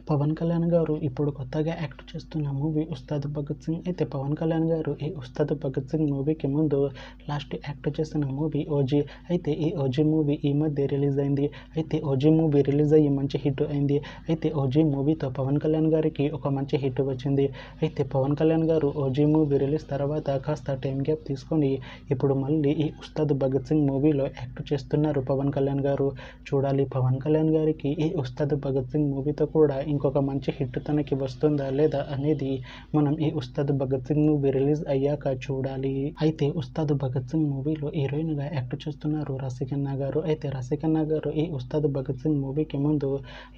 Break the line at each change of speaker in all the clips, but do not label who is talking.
పవన్ కళ్యాణ్ గారు ఇప్పుడు కొత్తగా యాక్ట్ చేస్తున్న మూవీ ఉస్తాద్ భగత్ సింగ్. అయితే పవన్ కళ్యాణ్ గారు ఈ ఉస్తాద్ భగత్ సింగ్ మూవీకి ముందు లాస్ట్ యాక్ట్ చేసిన మూవీ ఓజీ. అయితే ఈ ఓజీ మూవీ ఈ మధ్య రిలీజ్ అయింది. అయితే ఓజీ మూవీ రిలీజ్ అయ్యి మంచి హిట్ అయింది. అయితే ఓజీ మూవీతో పవన్ కళ్యాణ్ గారికి ఒక మంచి హిట్ వచ్చింది. అయితే పవన్ కళ్యాణ్ గారు ఓజీ మూవీ రిలీజ్ తర్వాత కాస్త టైం గ్యాప్ తీసుకొని ఇప్పుడు మళ్ళీ ఈ ఉస్తాద్ భగత్ సింగ్ మూవీలో యాక్ట్ చేస్తున్నారు పవన్ కళ్యాణ్ గారు. చూడాలి పవన్ కళ్యాణ్ గారికి ఈ ఉస్తాద్ భగత్ సింగ్ మూవీతో కూడా ఇంకొక మంచి హిట్ తనకి వస్తుందా లేదా అనేది మనం ఈ ఉస్తాద్ భగత్ సింగ్ మూవీ రిలీజ్ అయ్యాక చూడాలి. అయితే ఉస్తాద్ భగత్ సింగ్ మూవీలో హీరోయిన్ గా యాక్ట్ చేస్తున్నారు రాశిఖన్నా గారు. అయితే రాశిఖన్నా గారు ఈ ఉస్తాద్ భగత్ సింగ్ మూవీకి ముందు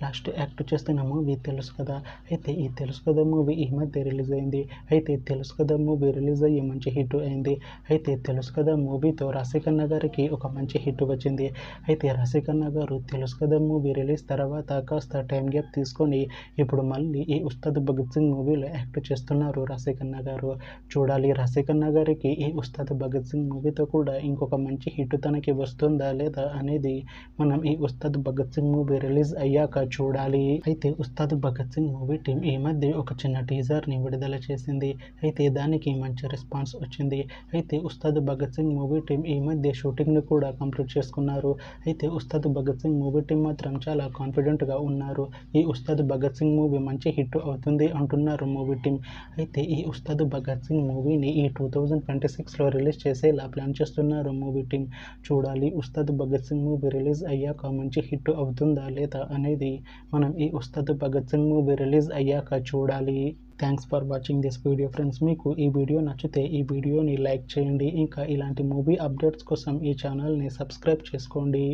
లాస్ట్ యాక్ట్ చేస్తున్న మూవీ తెలుసు కదా. అయితే ఈ తెలుసు కదా మూవీ ఈ మధ్య రిలీజ్ అయింది. అయితే తెలుసు కదా మూవీ రిలీజ్ అయ్యి మంచి హిట్ అయింది. అయితే తెలుసు కదా మూవీతో రాశిఖన్నా గారికి ఒక మంచి హిట్ వచ్చింది. అయితే రాశిఖన్నా గారు తెలుసు కదా మూవీ రిలీజ్ తర్వాత కాస్త టైం గ్యాప్ తీసుకొని ఇప్పుడు మళ్ళీ ఈ ఉస్తాద్ భగత్ సింగ్ మూవీలో యాక్ట్ చేస్తున్నారు రాశిఖన్నా గారు. చూడాలి రాశిఖన్నా గారికి ఈ ఉస్తాద్ భగత్ సింగ్ మూవీతో కూడా ఇంకొక మంచి హిట్ తనకి వస్తుందా లేదా అనేది మనం ఈ ఉస్తాద్ భగత్ సింగ్ మూవీ రిలీజ్ అయ్యాక చూడాలి. అయితే ఉస్తాద్ భగత్ సింగ్ మూవీ టీం ఈ మధ్య ఒక చిన్న టీజర్ని విడుదల చేసింది. అయితే దానికి మంచి రెస్పాన్స్ వచ్చింది. అయితే ఉస్తాద్ భగత్ సింగ్ మూవీ టీం ఈ మధ్య షూటింగ్ని కూడా కంప్లీట్ చేసుకున్నారు. అయితే ఉస్తాద్ భగత్ సింగ్ మూవీ టీం మాత్రం చాలా కాన్ఫిడెంట్గా ఉన్నారు. ఈ ఉస్తాద్ భగత్ సింగ్ మూవీ మంచి హిట్ అవుతుంది అంటున్నారు మూవీ టీం. అయితే ఈ ఉస్తాద్ భగత్ సింగ్ మూవీని ఈ 2026లో రిలీజ్ చేసేలా ప్లాన్ చేస్తున్నారు మూవీ టీం. చూడాలి ఉస్తాద్ భగత్ సింగ్ మూవీ రిలీజ్ అయ్యాక మంచి హిట్ అవుతుందా లేదా అనేది మనం ఈ ఉస్తాద్ భగత్ సింగ్ మూవీ రిలీజ్ అయ్యాక చూడాలి. Thanks for watching this video friends. మీకు ఈ వీడియో నచ్చితే ఈ వీడియోని లైక్ చేయండి. ఇంకా ఇలాంటి మూవీ అప్డేట్స్ కోసం ఈ ఛానల్ని సబ్స్క్రైబ్ చేసుకోండి.